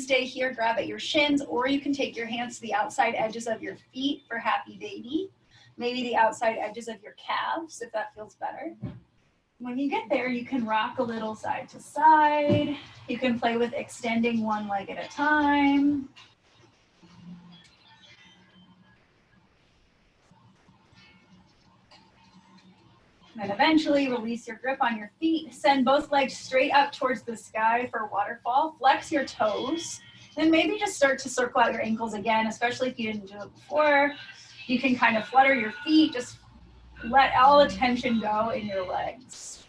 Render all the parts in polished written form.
stay here, grab at your shins, or you can take your hands to the outside edges of your feet for happy baby. Maybe the outside edges of your calves, if that feels better. When you get there, you can rock a little side to side. You can play with extending one leg at a time. And eventually release your grip on your feet. Send both legs straight up towards the sky for waterfall. Flex your toes. Then maybe just start to circle out your ankles again, especially if you didn't do it before. You can kind of flutter your feet. Just let all the tension go in your legs.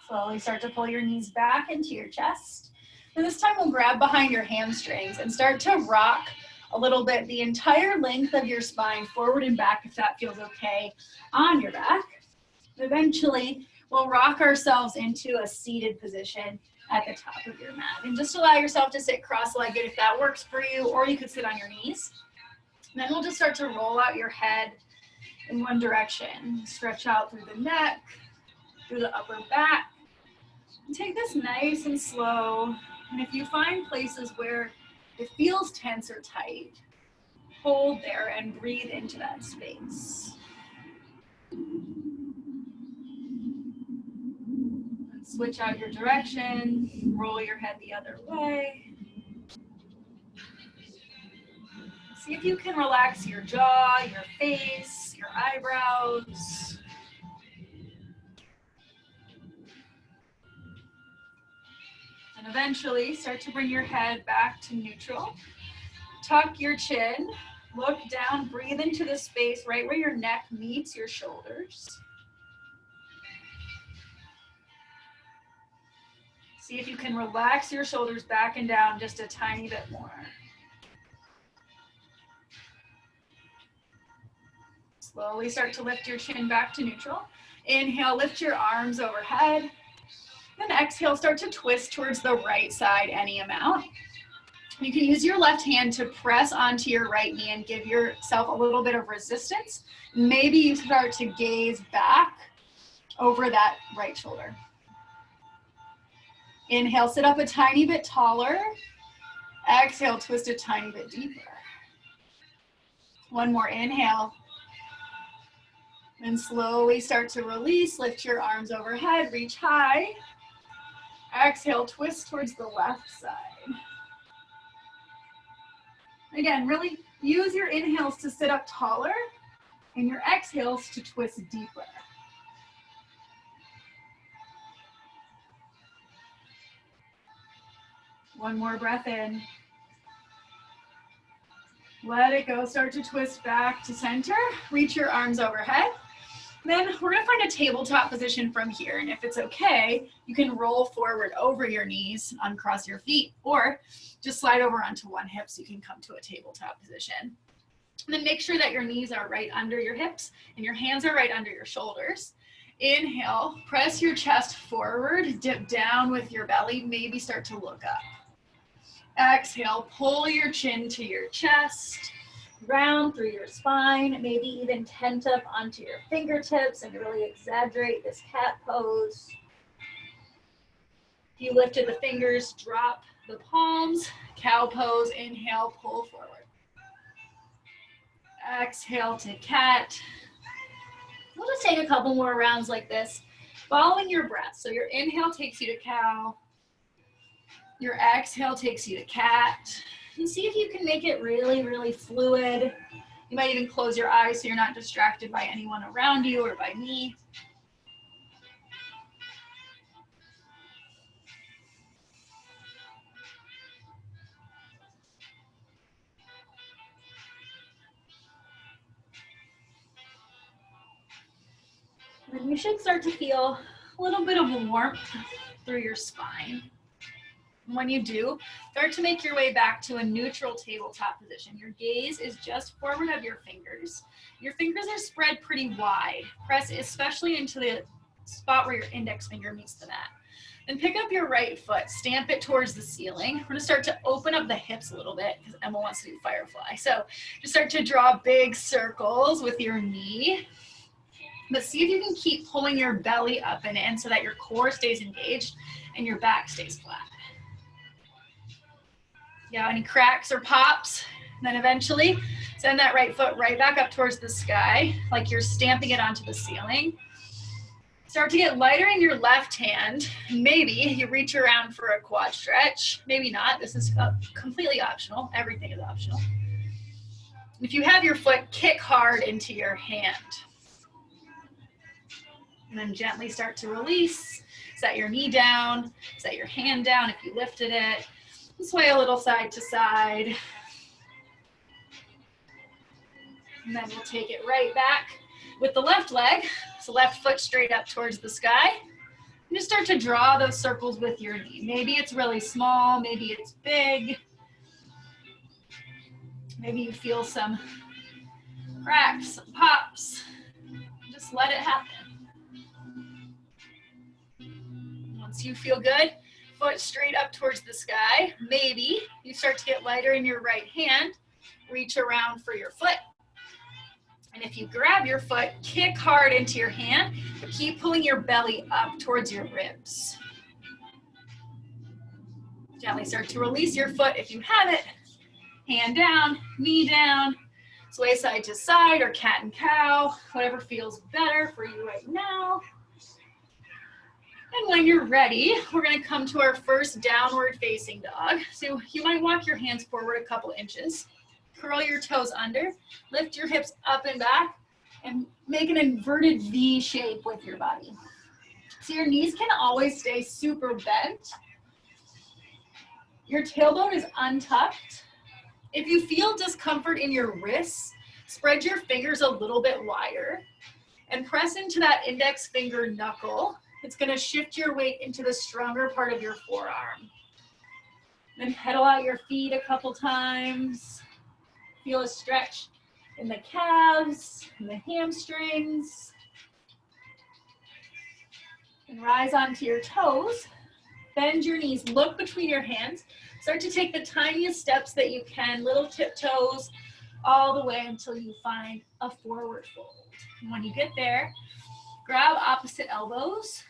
Slowly start to pull your knees back into your chest. And this time we'll grab behind your hamstrings and start to rock a little bit the entire length of your spine forward and back, if that feels okay, on your back. Eventually, we'll rock ourselves into a seated position at the top of your mat. And just allow yourself to sit cross-legged if that works for you, or you could sit on your knees. And then we'll just start to roll out your head in one direction. Stretch out through the neck, through the upper back. And take this nice and slow. And if you find places where it feels tense or tight, hold there and breathe into that space. And switch out your direction, roll your head the other way. See if you can relax your jaw, your face, your eyebrows. And eventually start to bring your head back to neutral. Tuck your chin, look down, breathe into the space right where your neck meets your shoulders. See if you can relax your shoulders back and down just a tiny bit more. Slowly start to lift your chin back to neutral. Inhale, lift your arms overhead. Then exhale, start to twist towards the right side any amount. You can use your left hand to press onto your right knee and give yourself a little bit of resistance. Maybe you start to gaze back over that right shoulder. Inhale, sit up a tiny bit taller. Exhale, twist a tiny bit deeper. One more inhale. And slowly start to release, lift your arms overhead, reach high. Exhale, twist towards the left side. Again, really use your inhales to sit up taller and your exhales to twist deeper. One more breath in. Let it go, start to twist back to center. Reach your arms overhead. Then we're gonna find a tabletop position from here. And if it's okay, you can roll forward over your knees, uncross your feet, or just slide over onto one hip so you can come to a tabletop position. And then make sure that your knees are right under your hips and your hands are right under your shoulders. Inhale, press your chest forward, dip down with your belly, maybe start to look up. Exhale, pull your chin to your chest, round through your spine, maybe even tent up onto your fingertips and really exaggerate this cat pose. If you lifted the fingers, drop the palms, cow pose, inhale, pull forward. Exhale to cat. We'll just take a couple more rounds like this, following your breath. So your inhale takes you to cow. Your exhale takes you to cat. And see if you can make it really, really fluid. You might even close your eyes so you're not distracted by anyone around you or by me. And you should start to feel a little bit of warmth through your spine. And when you do, start to make your way back to a neutral tabletop position. Your gaze is just forward of your fingers. Your fingers are spread pretty wide. Press especially into the spot where your index finger meets the mat. And pick up your right foot, stamp it towards the ceiling. We're gonna start to open up the hips a little bit because Emma wants to do firefly. So just start to draw big circles with your knee. But see if you can keep pulling your belly up and in so that your core stays engaged and your back stays flat. Yeah, any cracks or pops? And then eventually send that right foot right back up towards the sky, like you're stamping it onto the ceiling. Start to get lighter in your left hand. Maybe you reach around for a quad stretch. Maybe not. This is completely optional. Everything is optional. If you have your foot, kick hard into your hand. And then gently start to release. Set your knee down. Set your hand down if you lifted it. Sway a little side to side. And then we'll take it right back with the left leg. So left foot straight up towards the sky. And just start to draw those circles with your knee. Maybe it's really small, maybe it's big. Maybe you feel some cracks, some pops. Just let it happen. Once you feel good, foot straight up towards the sky. Maybe you start to get lighter in your right hand. Reach around for your foot. And if you grab your foot, kick hard into your hand, but keep pulling your belly up towards your ribs. Gently start to release your foot if you have it. Hand down, knee down, sway side to side or cat and cow, whatever feels better for you right now. And when you're ready, we're gonna come to our first downward facing dog. So you might walk your hands forward a couple inches. Curl your toes under, lift your hips up and back, and make an inverted V shape with your body. So your knees can always stay super bent. Your tailbone is untucked. If you feel discomfort in your wrists, spread your fingers a little bit wider and press into that index finger knuckle. It's gonna shift your weight into the stronger part of your forearm. Then pedal out your feet a couple times. Feel a stretch in the calves, and the hamstrings. And rise onto your toes. Bend your knees, look between your hands. Start to take the tiniest steps that you can, little tiptoes, all the way until you find a forward fold. And when you get there, grab opposite elbows.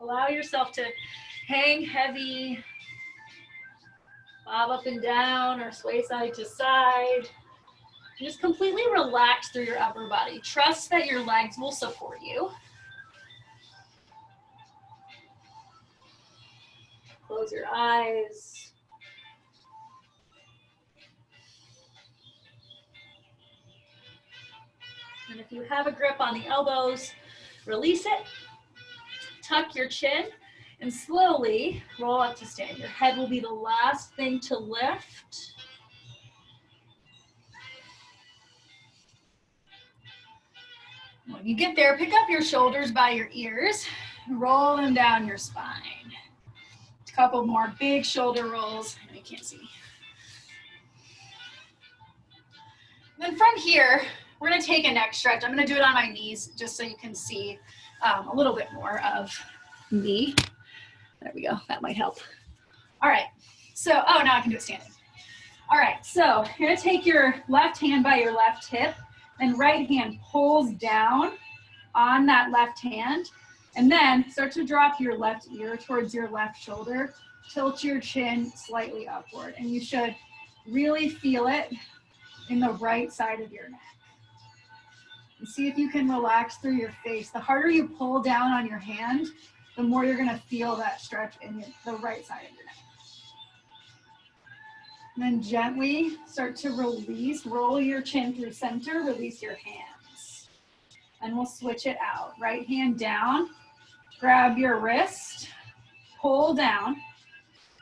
Allow yourself to hang heavy, bob up and down or sway side to side. Just completely relax through your upper body. Trust that your legs will support you. Close your eyes. And if you have a grip on the elbows, release it. Tuck your chin. And slowly roll up to stand. Your head will be the last thing to lift. When you get there, pick up your shoulders by your ears and roll them down your spine. A couple more big shoulder rolls. You can't see. Then from here, we're gonna take a neck stretch. I'm gonna do it on my knees just so you can see a little bit more of me. There we go, that might help. All right, so, oh, now I can do it standing. All right, so you're gonna take your left hand by your left hip and right hand pulls down on that left hand, and then start to drop your left ear towards your left shoulder, tilt your chin slightly upward, and you should really feel it in the right side of your neck. And see if you can relax through your face. The harder you pull down on your hand, the more you're gonna feel that stretch in the right side of your neck. And then gently start to release, roll your chin through center, release your hands. And we'll switch it out. Right hand down, grab your wrist, pull down,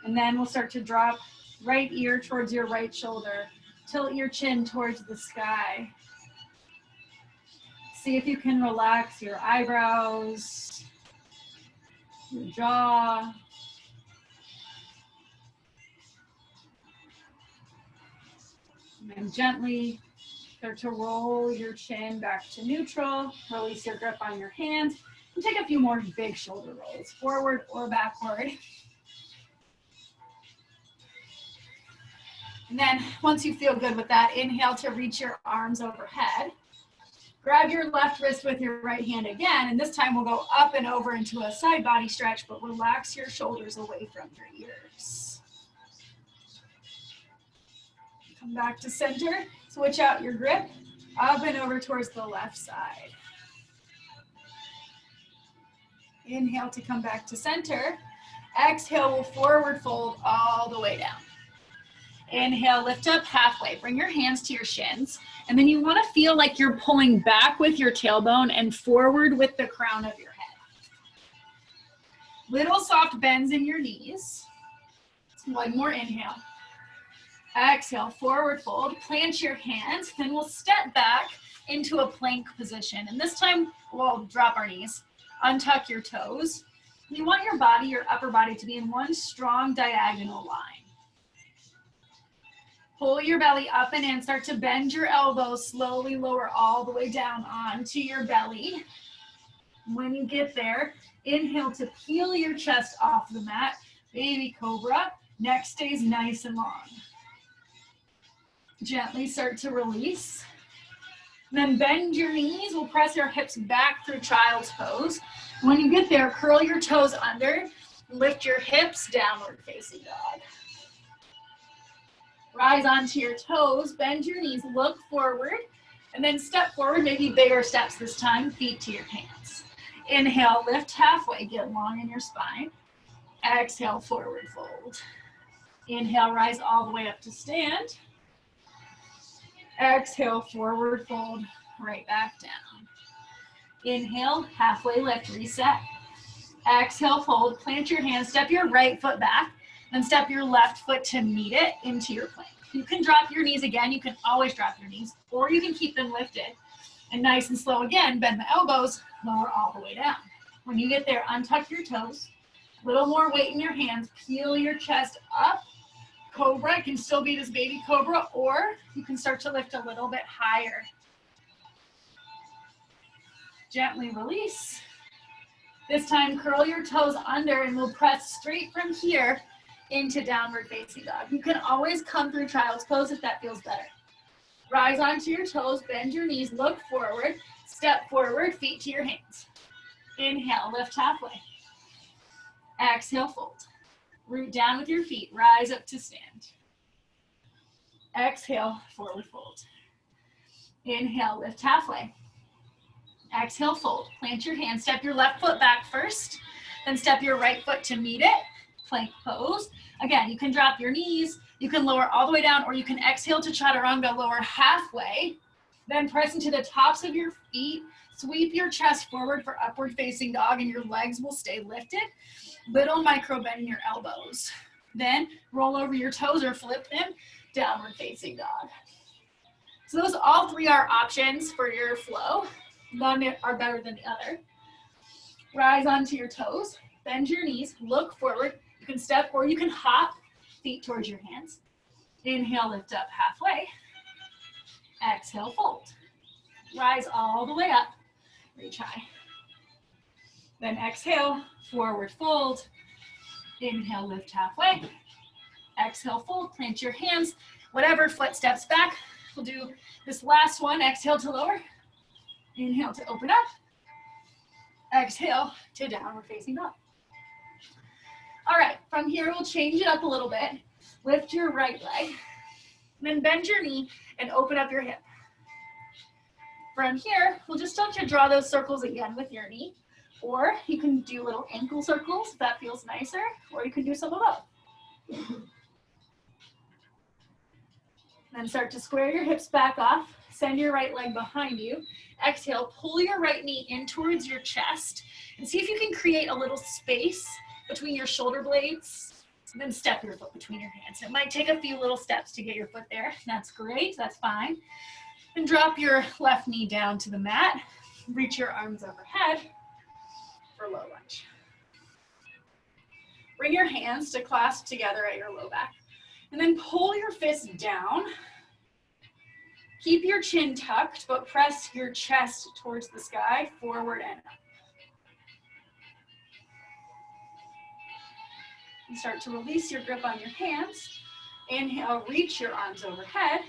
and then we'll start to drop right ear towards your right shoulder, tilt your chin towards the sky. See if you can relax your eyebrows, your jaw. And then gently start to roll your chin back to neutral. Release your grip on your hands And take a few more big shoulder rolls, forward or backward. And then once you feel good with that, inhale to reach your arms overhead. Grab your left wrist with your right hand again, and this time we'll go up and over into a side body stretch, but relax your shoulders away from your ears. Come back to center, switch out your grip, up and over towards the left side. Inhale to come back to center. Exhale, we'll forward fold all the way down. Inhale, lift up halfway. Bring your hands to your shins. And then you want to feel like you're pulling back with your tailbone and forward with the crown of your head. Little soft bends in your knees. One more inhale. Exhale, forward fold. Plant your hands. Then we'll step back into a plank position. And this time we'll drop our knees. Untuck your toes. You want your body, your upper body, to be in one strong diagonal line. Pull your belly up and in. Start to bend your elbows. Slowly lower all the way down onto your belly. When you get there, inhale to peel your chest off the mat. Baby cobra. Neck stays nice and long. Gently start to release. Then bend your knees. We'll press your hips back through child's pose. When you get there, curl your toes under. Lift your hips, downward facing dog. Rise onto your toes, bend your knees, look forward, and then step forward, maybe bigger steps this time, feet to your hands. Inhale, lift halfway, get long in your spine. Exhale, forward fold. Inhale, rise all the way up to stand. Exhale, forward fold, right back down. Inhale, halfway lift, reset. Exhale, fold, plant your hands, step your right foot back, then step your left foot to meet it into your plank. You can drop your knees again, you can always drop your knees, or you can keep them lifted. And nice and slow again, bend the elbows, lower all the way down. When you get there, untuck your toes, a little more weight in your hands, peel your chest up. Cobra, it can still be this baby cobra, or you can start to lift a little bit higher. Gently release. This time, curl your toes under and we'll press straight from here into downward facing dog. You can always come through child's pose if that feels better. Rise onto your toes, bend your knees, look forward, step forward, feet to your hands. Inhale, lift halfway. Exhale, fold. Root down with your feet, rise up to stand. Exhale, forward fold. Inhale, lift halfway. Exhale, fold. Plant your hands, step your left foot back first, then step your right foot to meet it, plank pose. Again, you can drop your knees, you can lower all the way down, or you can exhale to chaturanga, lower halfway, then press into the tops of your feet, sweep your chest forward for upward facing dog, and your legs will stay lifted. Little micro bend in your elbows. Then roll over your toes or flip them, downward facing dog. So those all three are options for your flow. None are better than the other. Rise onto your toes, bend your knees, look forward. You can step or you can hop, feet towards your hands. Inhale, lift up halfway. Exhale, fold. Rise all the way up, reach high. Then exhale, forward fold. Inhale, lift halfway. Exhale, fold, plant your hands. Whatever foot steps back. We'll do this last one. Exhale to lower. Inhale to open up. Exhale to downward facing dog. All right, from here we'll change it up a little bit. Lift your right leg. Then bend your knee and open up your hip. From here, we'll just start to draw those circles again with your knee. Or you can do little ankle circles if that feels nicer, or you can do some of both. Then start to square your hips back off, send your right leg behind you. Exhale, pull your right knee in towards your chest, and see if you can create a little space between your shoulder blades, and then step your foot between your hands. It might take a few little steps to get your foot there. That's great, that's fine. And drop your left knee down to the mat, reach your arms overhead for low lunge. Bring your hands to clasp together at your low back. And then pull your fists down. Keep your chin tucked, but press your chest towards the sky, forward and up. And start to release your grip on your hands. Inhale, reach your arms overhead.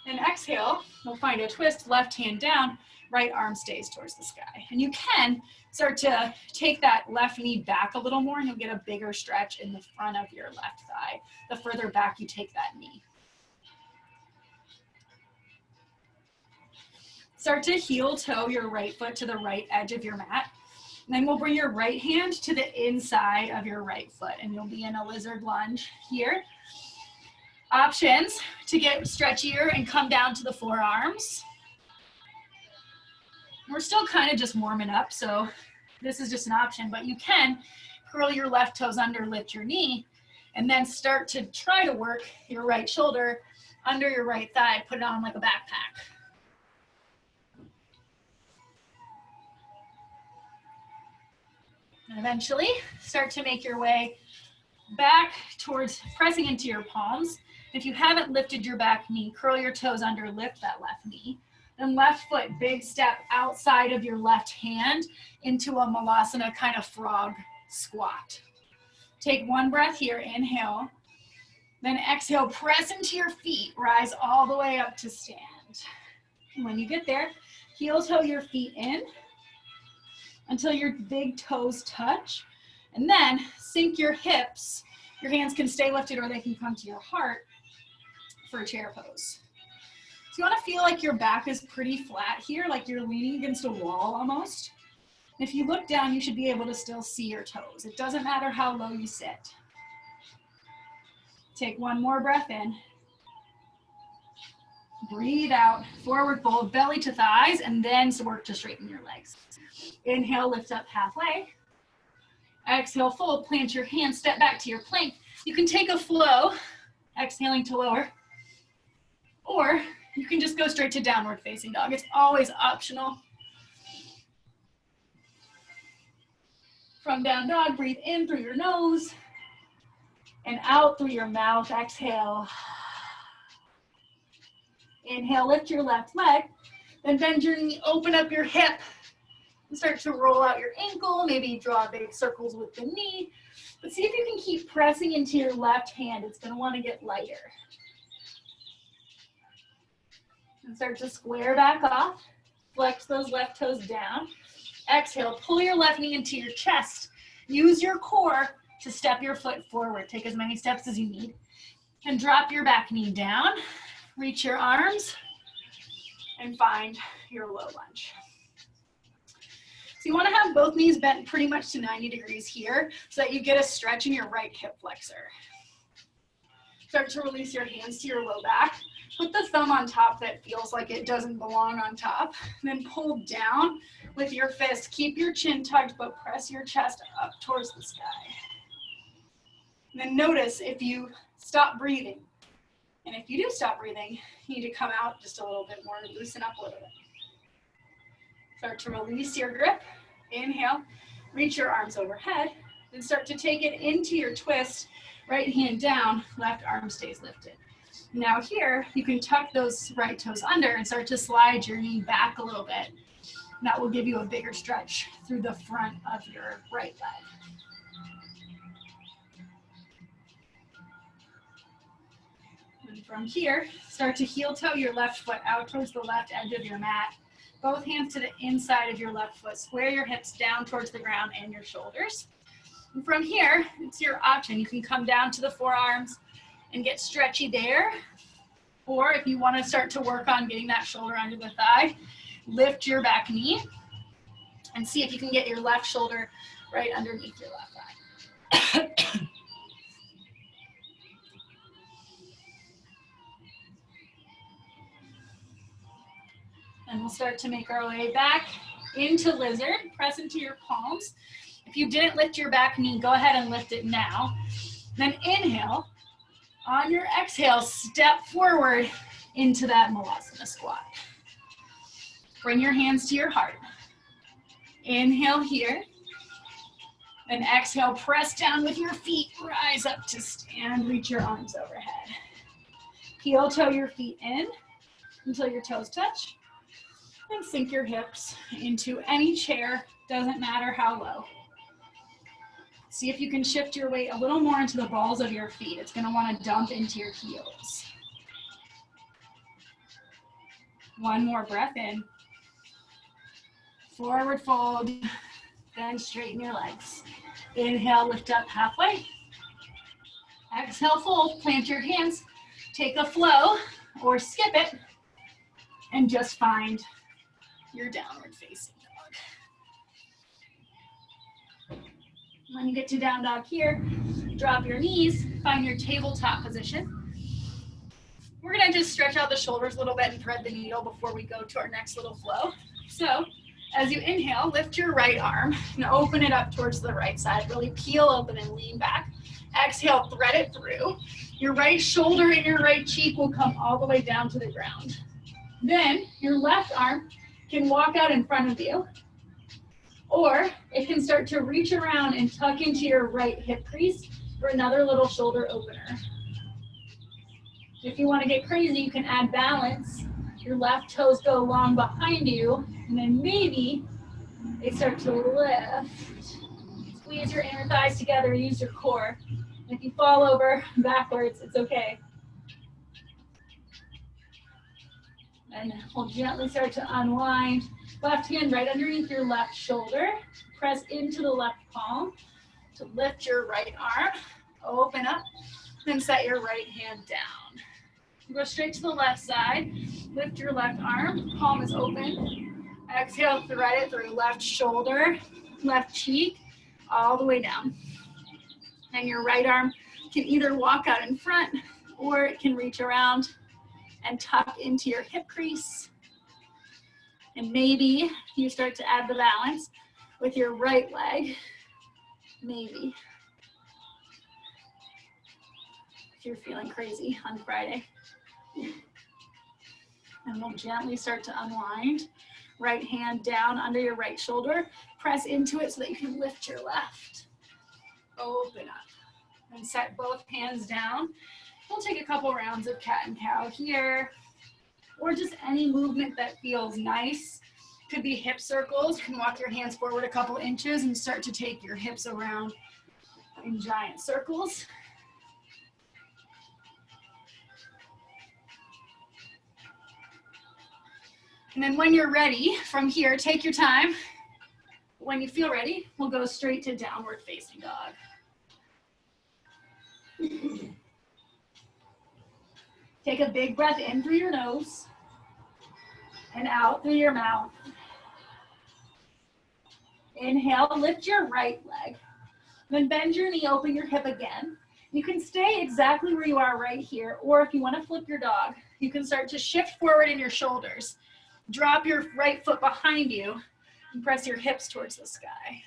And exhale, you'll find a twist, left hand down, right arm stays towards the sky. And you can start to take that left knee back a little more and you'll get a bigger stretch in the front of your left thigh, the further back you take that knee. Start to heel toe your right foot to the right edge of your mat. And then we'll bring your right hand to the inside of your right foot and you'll be in a lizard lunge here. Options to get stretchier and come down to the forearms. We're still kind of just warming up, so this is just an option, but you can curl your left toes under, lift your knee, and then start to try to work your right shoulder under your right thigh, put it on like a backpack. And eventually start to make your way back towards pressing into your palms. If you haven't lifted your back knee, curl your toes under, lift that left knee. Then left foot, big step outside of your left hand into a Malasana kind of frog squat. Take one breath here, inhale. Then exhale, press into your feet, rise all the way up to stand. And when you get there, heel toe your feet in until your big toes touch. And then sink your hips. Your hands can stay lifted or they can come to your heart for a chair pose. So you want to feel like your back is pretty flat here, like you're leaning against a wall almost. If you look down, you should be able to still see your toes. It doesn't matter how low you sit. Take one more breath in. Breathe out, forward fold, belly to thighs, and then work to straighten your legs. Inhale, lift up halfway. Exhale, fold, plant your hands, step back to your plank. You can take a flow, exhaling to lower, or you can just go straight to downward facing dog. It's always optional. From down dog, breathe in through your nose and out through your mouth. Exhale. Inhale, lift your left leg, then bend your knee, open up your hip, and start to roll out your ankle. Maybe draw big circles with the knee, but see if you can keep pressing into your left hand. It's going to want to get lighter. And start to square back off. Flex those left toes down. Exhale, pull your left knee into your chest. Use your core to step your foot forward. Take as many steps as you need. And drop your back knee down. Reach your arms and find your low lunge. So you want to have both knees bent pretty much to 90 degrees here so that you get a stretch in your right hip flexor. Start to release your hands to your low back. Put the thumb on top that feels like it doesn't belong on top. Then pull down with your fist. Keep your chin tucked, but press your chest up towards the sky. And then notice if you stop breathing. And if you do stop breathing, you need to come out just a little bit more, loosen up a little bit. Start to release your grip. Inhale, reach your arms overhead. Then start to take it into your twist. Right hand down, left arm stays lifted. Now here, you can tuck those right toes under and start to slide your knee back a little bit. And that will give you a bigger stretch through the front of your right leg. And from here, start to heel toe your left foot out towards the left edge of your mat. Both hands to the inside of your left foot. Square your hips down towards the ground and your shoulders. And from here, it's your option. You can come down to the forearms and get stretchy there. Or if you want to start to work on getting that shoulder under the thigh, lift your back knee and see if you can get your left shoulder right underneath your left thigh. And we'll start to make our way back into lizard. Press into your palms. If you didn't lift your back knee, go ahead and lift it now. Then inhale. On your exhale, step forward into that Malasana squat. Bring your hands to your heart. Inhale here. And exhale, press down with your feet. Rise up to stand. Reach your arms overhead. Heel toe your feet in until your toes touch. And sink your hips into any chair. Doesn't matter how low. See if you can shift your weight a little more into the balls of your feet. It's going to want to dump into your heels. One more breath in. Forward fold, then straighten your legs. Inhale, lift up halfway. Exhale, fold, plant your hands. Take a flow or skip it and just find your downward facing dog. When you get to down dog here, drop your knees, find your tabletop position. We're gonna just stretch out the shoulders a little bit and thread the needle before we go to our next little flow. So as you inhale, lift your right arm and open it up towards the right side. Really peel open and lean back. Exhale, thread it through. Your right shoulder and your right cheek will come all the way down to the ground. Then your left arm can walk out in front of you, or it can start to reach around and tuck into your right hip crease for another little shoulder opener. If you want to get crazy, you can add balance. Your left toes go long behind you, and then maybe they start to lift. Squeeze your inner thighs together, use your core. And if you fall over backwards, it's okay. And we'll gently start to unwind. Left hand right underneath your left shoulder. Press into the left palm to lift your right arm. Open up, then set your right hand down. Go straight to the left side. Lift your left arm, palm is open. Exhale, thread it through left shoulder, left cheek, all the way down. And your right arm can either walk out in front or it can reach around and tuck into your hip crease. And maybe you start to add the balance with your right leg, maybe. If you're feeling crazy on Friday. And we'll gently start to unwind. Right hand down under your right shoulder. Press into it so that you can lift your left. Open up. And set both hands down. We'll take a couple rounds of cat and cow here. Or just any movement that feels nice. Could be hip circles. You can walk your hands forward a couple inches and start to take your hips around in giant circles. And then when you're ready, from here, take your time. When you feel ready, we'll go straight to downward facing dog. Take a big breath in through your nose and out through your mouth. Inhale, lift your right leg. Then bend your knee, open your hip again. You can stay exactly where you are right here, or if you want to flip your dog, you can start to shift forward in your shoulders. Drop your right foot behind you and press your hips towards the sky.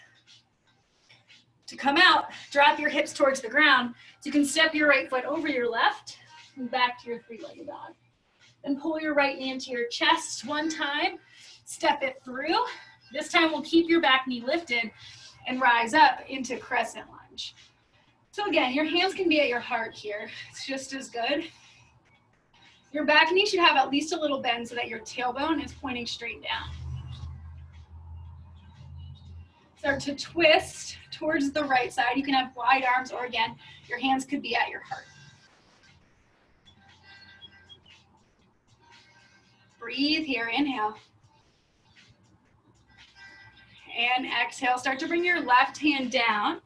To come out, drop your hips towards the ground. So you can step your right foot over your left and back to your three-legged dog. Then pull your right knee into your chest one time, step it through. This time we'll keep your back knee lifted and rise up into crescent lunge. So again, your hands can be at your heart here. It's just as good. Your back knee should have at least a little bend so that your tailbone is pointing straight down. Start to twist towards the right side. You can have wide arms, or again, your hands could be at your heart. Breathe here, inhale. And exhale, start to bring your left hand down.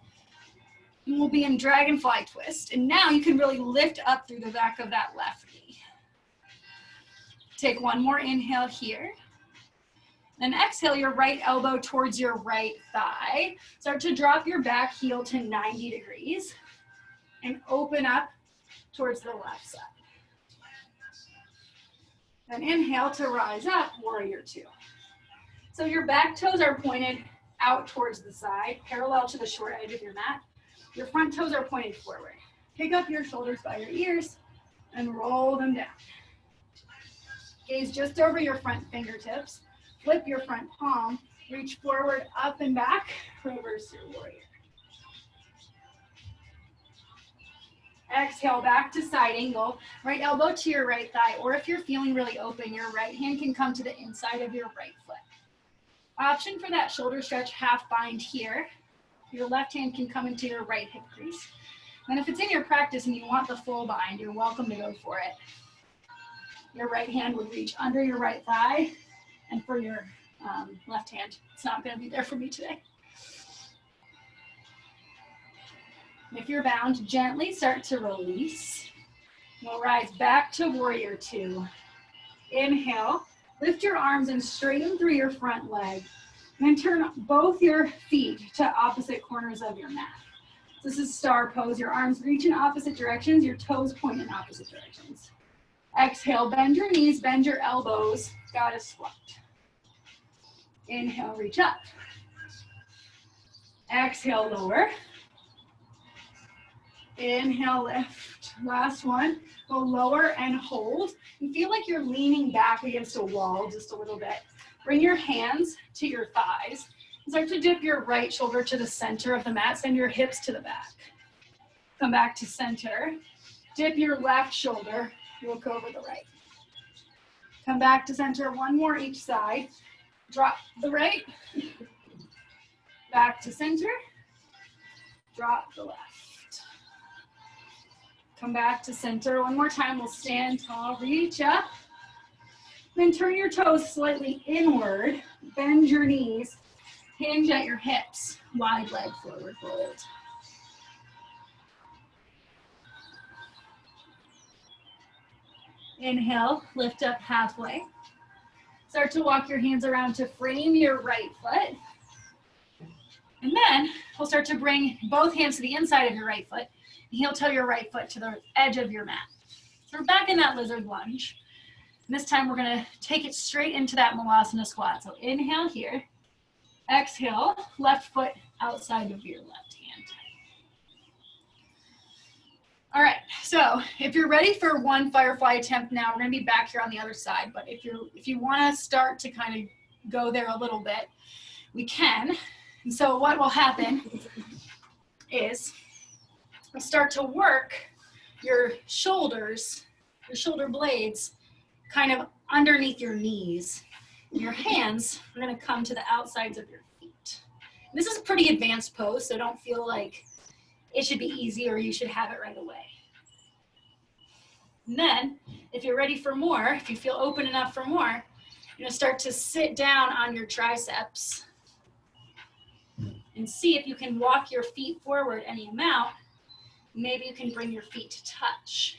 And we'll be in dragonfly twist. And now you can really lift up through the back of that left knee. Take one more inhale here. Then exhale your right elbow towards your right thigh. Start to drop your back heel to 90 degrees and open up towards the left side. Then inhale to rise up, warrior two. So your back toes are pointed out towards the side, parallel to the short edge of your mat. Your front toes are pointed forward. Pick up your shoulders by your ears and roll them down. Gaze just over your front fingertips. Flip your front palm. Reach forward, up and back. Reverse your warrior. Exhale, back to side angle. Right elbow to your right thigh, or if you're feeling really open, your right hand can come to the inside of your right foot. Option for that shoulder stretch, half bind here. Your left hand can come into your right hip crease. And if it's in your practice and you want the full bind, you're welcome to go for it. Your right hand would reach under your right thigh, and for your left hand, it's not going to be there for me today. If you're bound, gently start to release. We'll rise back to warrior two. Inhale, lift your arms and straighten through your front leg. And then turn both your feet to opposite corners of your mat. This is star pose. Your arms reach in opposite directions, your toes point in opposite directions. Exhale, bend your knees, bend your elbows, goddess squat. Inhale, reach up. Exhale, lower. Inhale, lift. Last one. Go lower and hold. You feel like you're leaning back against a wall just a little bit. Bring your hands to your thighs. Start to dip your right shoulder to the center of the mat. Send your hips to the back. Come back to center. Dip your left shoulder. Look over the right. Come back to center. One more each side. Drop the right. Back to center. Drop the left. Come back to center. One more time. We'll stand tall. Reach up. Then turn your toes slightly inward. Bend your knees. Hinge at your hips. Wide leg forward fold. Inhale, lift up halfway. Start to walk your hands around to frame your right foot. And then we'll start to bring both hands to the inside of your right foot. And heel toe your right foot to the edge of your mat. So we're back in that lizard lunge. And this time we're gonna take it straight into that Malasana squat. So inhale here. Exhale, left foot outside of your left hand. All right, so if you're ready for one firefly attempt now, we're gonna be back here on the other side, but if you wanna start to kind of go there a little bit, we can. And so what will happen is we'll start to work your shoulders, your shoulder blades, kind of underneath your knees. Your hands are gonna come to the outsides of your feet. This is a pretty advanced pose, so don't feel like it should be easy or you should have it right away. And then, if you're ready for more, if you feel open enough for more, you're gonna start to sit down on your triceps and see if you can walk your feet forward any amount. Maybe you can bring your feet to touch.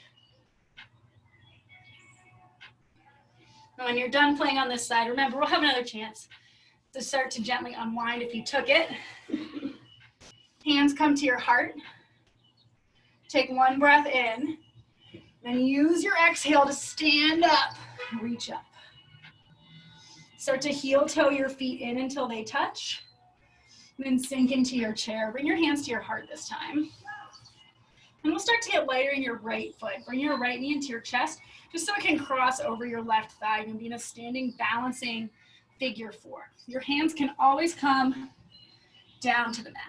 When you're done playing on this side, remember, we'll have another chance to start to gently unwind if you took it. Hands come to your heart. Take one breath in. Then use your exhale to stand up. Reach up. Start to heel toe your feet in until they touch. Then sink into your chair. Bring your hands to your heart this time. And we'll start to get lighter in your right foot. Bring your right knee into your chest, just so it can cross over your left thigh and be in a standing, balancing figure four. Your hands can always come down to the mat.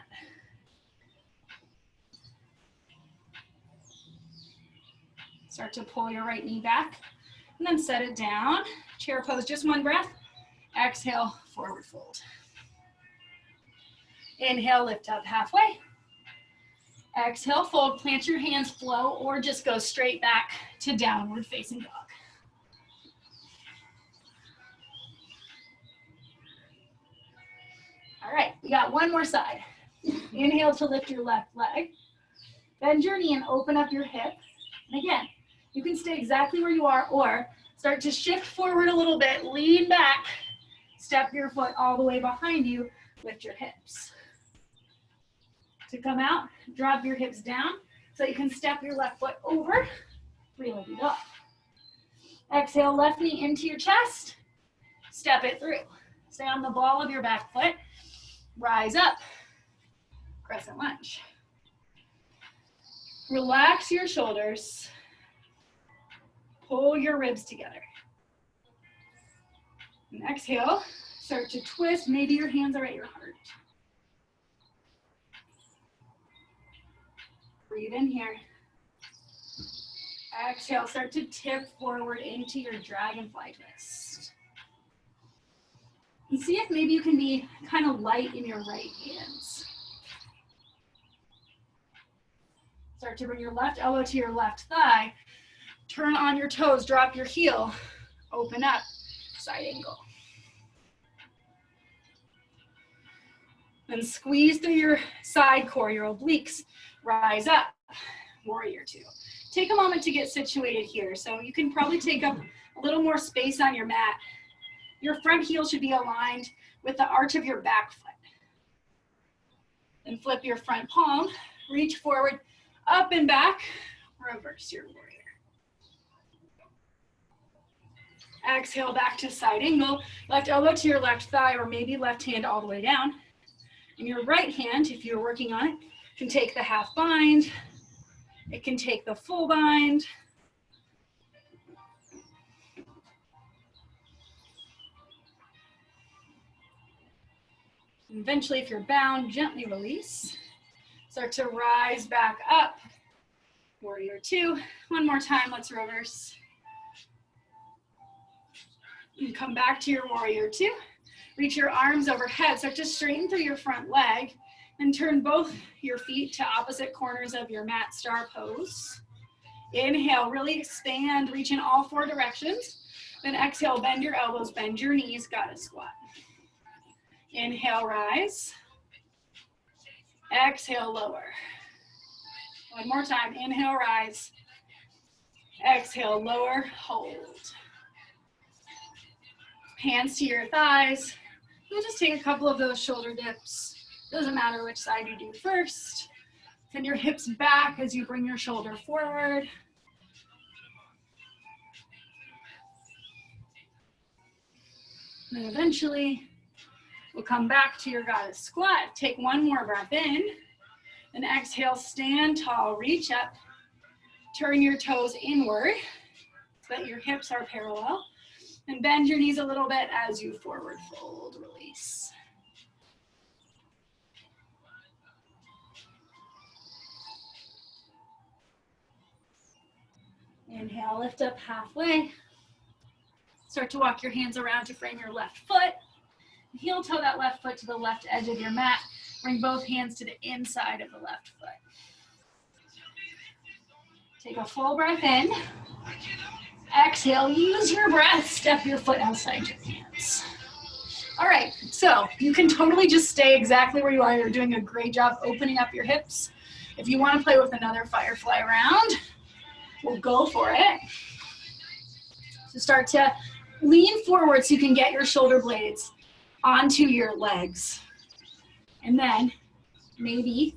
Start to pull your right knee back, and then set it down. Chair pose, just one breath. Exhale, forward fold. Inhale, lift up halfway. Exhale, fold, plant your hands, flow, or just go straight back to downward facing dog. All right, we got one more side. Inhale to lift your left leg. Bend your knee and open up your hip. And again, you can stay exactly where you are or start to shift forward a little bit, lean back, step your foot all the way behind you, lift your hips. To come out, drop your hips down so you can step your left foot over, three-legged dog. Exhale, left knee into your chest, step it through. Stay on the ball of your back foot, rise up, crescent lunge. Relax your shoulders, pull your ribs together. And exhale, start to twist, maybe your hands are at your heart. Breathe in here. Exhale, start to tip forward into your dragonfly twist. And see if maybe you can be kind of light in your right hands. Start to bring your left elbow to your left thigh. Turn on your toes, drop your heel, open up, side angle. Then squeeze through your side core, your obliques, rise up, warrior two. Take a moment to get situated here. So you can probably take up a little more space on your mat. Your front heel should be aligned with the arch of your back foot. Then flip your front palm, reach forward, up and back, reverse your warrior. Exhale back to side angle, left elbow to your left thigh, or maybe left hand all the way down. And your right hand, if you're working on it, can take the half bind. It can take the full bind. And eventually, if you're bound, gently release. Start to rise back up. Warrior two. One more time, let's reverse. And come back to your warrior two. Reach your arms overhead. Start to straighten through your front leg and turn both your feet to opposite corners of your mat, star pose. Inhale, really expand, reach in all four directions. Then exhale, bend your elbows, bend your knees, goddess squat. Inhale, rise. Exhale, lower. One more time, inhale, rise. Exhale, lower, hold. Hands to your thighs. You'll just take a couple of those shoulder dips. Doesn't matter which side you do first. Send your hips back as you bring your shoulder forward. And eventually, we'll come back to your goddess squat. Take one more breath in. And exhale, stand tall, reach up. Turn your toes inward so that your hips are parallel. And bend your knees a little bit as you forward fold, release. Inhale, lift up halfway. Start to walk your hands around to frame your left foot. Heel toe that left foot to the left edge of your mat. Bring both hands to the inside of the left foot. Take a full breath in. Exhale, use your breath, step your foot outside your hands. All right, so you can totally just stay exactly where you are. You're doing a great job opening up your hips. If you want to play with another firefly round, we'll go for it. So start to lean forward so you can get your shoulder blades onto your legs. And then maybe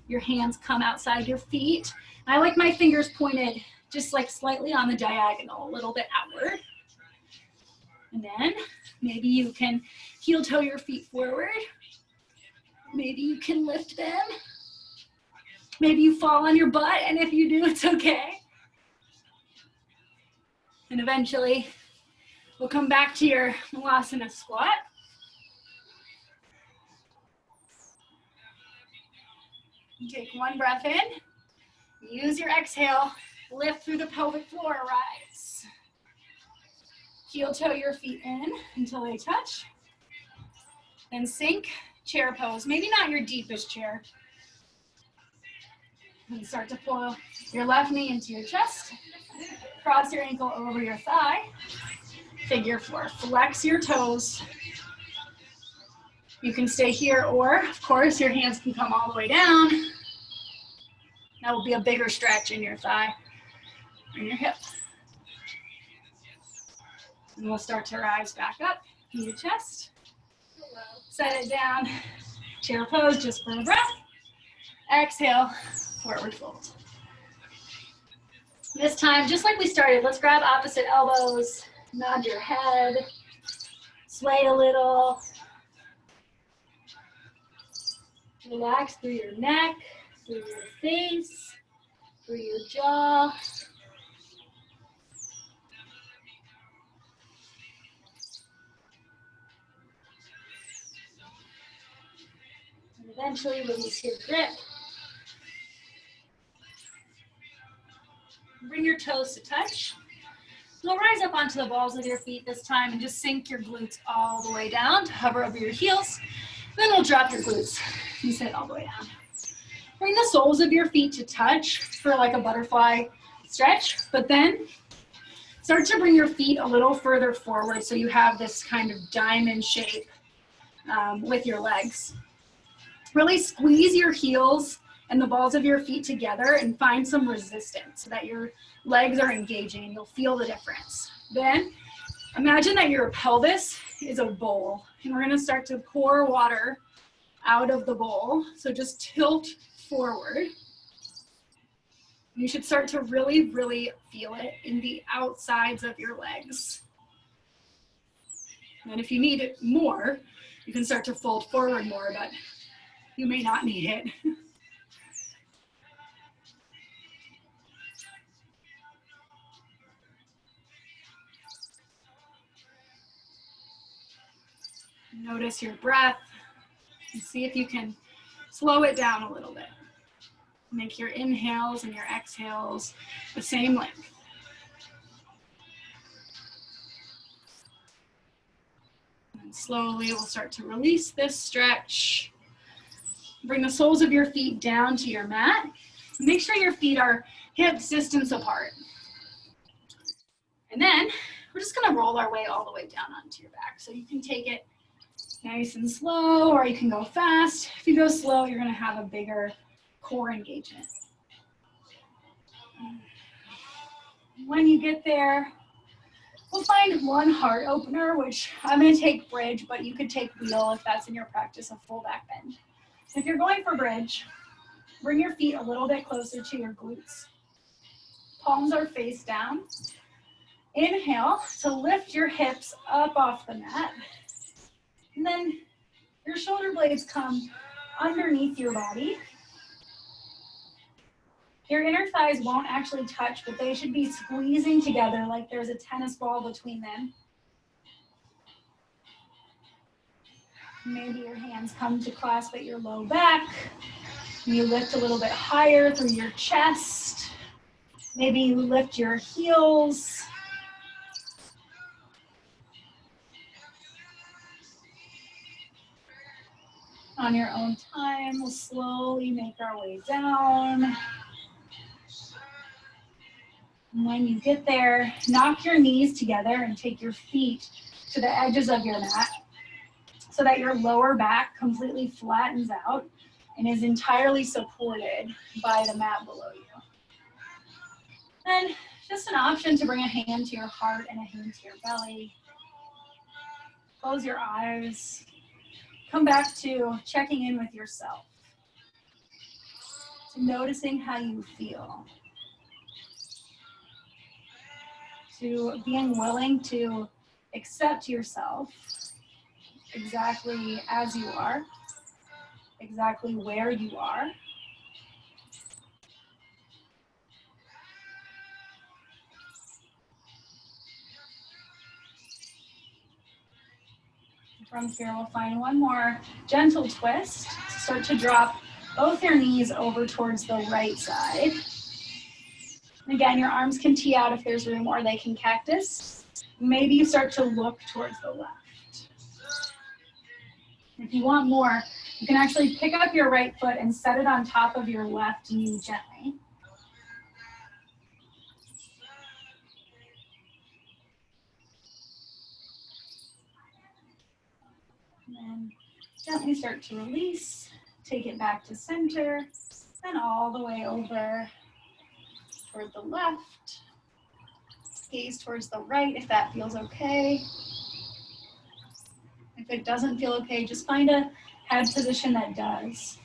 your hands come outside your feet. I like my fingers pointed just like slightly on the diagonal, a little bit outward. And then maybe you can heel toe your feet forward. Maybe you can lift them. Maybe you fall on your butt, and if you do, it's okay. And eventually, we'll come back to your Malasana squat. You take one breath in. Use your exhale. Lift through the pelvic floor, rise. Heel toe your feet in until they touch. Then sink, chair pose. Maybe not your deepest chair. And start to pull your left knee into your chest. Cross your ankle over your thigh. Figure four. Flex your toes. You can stay here, or of course your hands can come all the way down. That will be a bigger stretch in your thigh or your hip. And we'll start to rise back up in your chest. Set it down. Chair pose just for a breath. Exhale, forward fold. This time, just like we started, let's grab opposite elbows, nod your head, sway a little. Relax through your neck, through your face, through your jaw. And eventually release your grip. Bring your toes to touch. You'll rise up onto the balls of your feet this time and just sink your glutes all the way down to hover over your heels. Then we'll drop your glutes and sit all the way down. Bring the soles of your feet to touch for like a butterfly stretch, but then start to bring your feet a little further forward so you have this kind of diamond shape with your legs. Really squeeze your heels and the balls of your feet together and find some resistance so that your legs are engaging and you'll feel the difference. Then imagine that your pelvis is a bowl and we're gonna start to pour water out of the bowl. So just tilt forward. You should start to really, really feel it in the outsides of your legs. And if you need it more, you can start to fold forward more, but you may not need it. Notice your breath and see if you can slow it down a little bit. Make your inhales and your exhales the same length. And slowly we'll start to release this stretch. Bring the soles of your feet down to your mat. Make sure your feet are hips distance apart. And then we're just gonna roll our way all the way down onto your back. So you can take it nice and slow, or you can go fast. If you go slow, you're gonna have a bigger core engagement. When you get there, we'll find one heart opener, which I'm gonna take bridge, but you could take wheel if that's in your practice of full back bend. If you're going for bridge, bring your feet a little bit closer to your glutes. Palms are face down. Inhale to lift your hips up off the mat. And then your shoulder blades come underneath your body. Your inner thighs won't actually touch, but they should be squeezing together like there's a tennis ball between them. Maybe your hands come to clasp at your low back. You lift a little bit higher through your chest. Maybe you lift your heels. On your own time, we'll slowly make our way down. And when you get there, knock your knees together and take your feet to the edges of your mat so that your lower back completely flattens out and is entirely supported by the mat below you. And just an option to bring a hand to your heart and a hand to your belly. Close your eyes. Come back to checking in with yourself, to noticing how you feel, to being willing to accept yourself exactly as you are, exactly where you are. From here, we'll find one more gentle twist. Start to drop both your knees over towards the right side. And again, your arms can tee out if there's room, or they can cactus. Maybe you start to look towards the left. If you want more, you can actually pick up your right foot and set it on top of your left knee gently. And then gently start to release, take it back to center, and all the way over toward the left. Gaze towards the right if that feels okay. If it doesn't feel okay, just find a head position that does.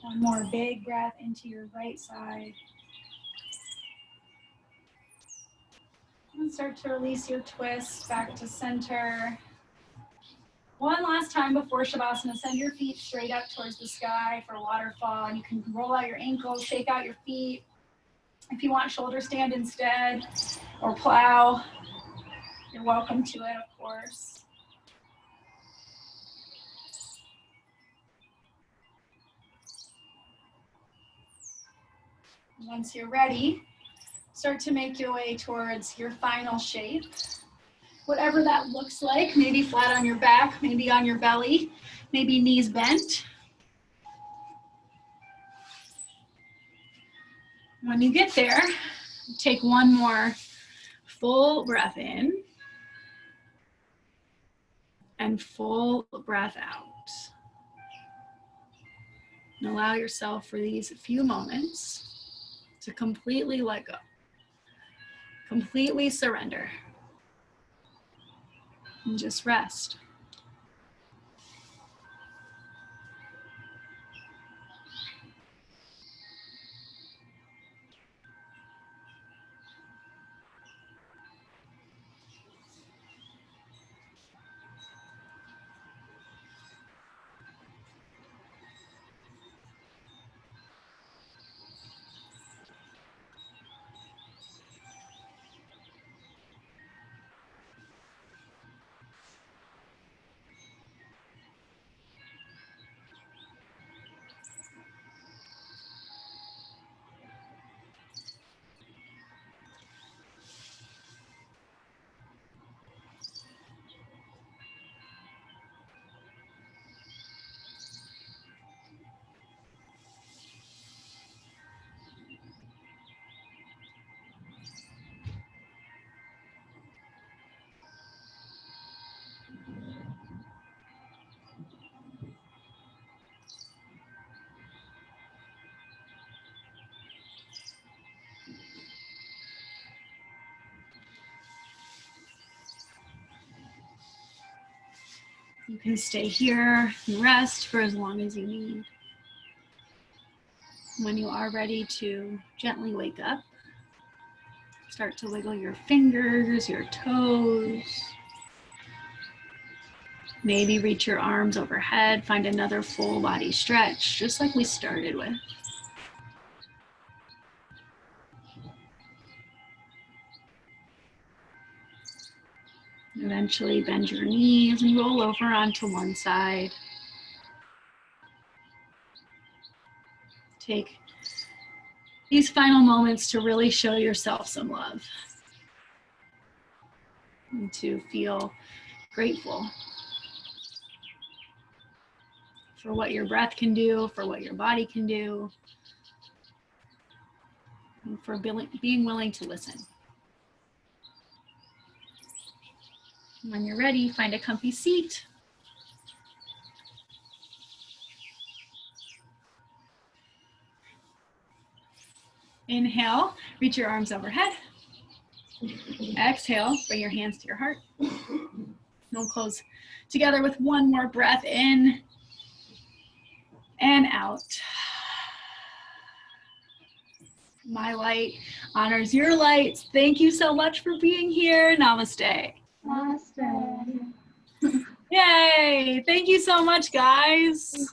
One more big breath into your right side. And start to release your twist back to center. One last time before Shavasana, send your feet straight up towards the sky for waterfall, and you can roll out your ankles, shake out your feet. If you want shoulder stand instead, or plow, you're welcome to it, of course. Once you're ready, Start to make your way towards your final shape. Whatever that looks like, maybe flat on your back, maybe on your belly, maybe knees bent. When you get there, take one more full breath in and full breath out. And allow yourself for these few moments to completely let go, completely surrender, and just rest. You can stay here and rest for as long as you need. When you are ready to gently wake up, start to wiggle your fingers, your toes. Maybe reach your arms overhead, find another full body stretch, just like we started with. Eventually bend your knees and roll over onto one side. Take these final moments to really show yourself some love and to feel grateful for what your breath can do, for what your body can do, and for being willing to listen. When you're ready, find a comfy seat. Inhale, reach your arms overhead. Exhale, bring your hands to your heart. We'll close together with one more breath in and out. My light honors your light. Thank you so much for being here. Namaste. Namaste. Yay! Thank you so much, guys.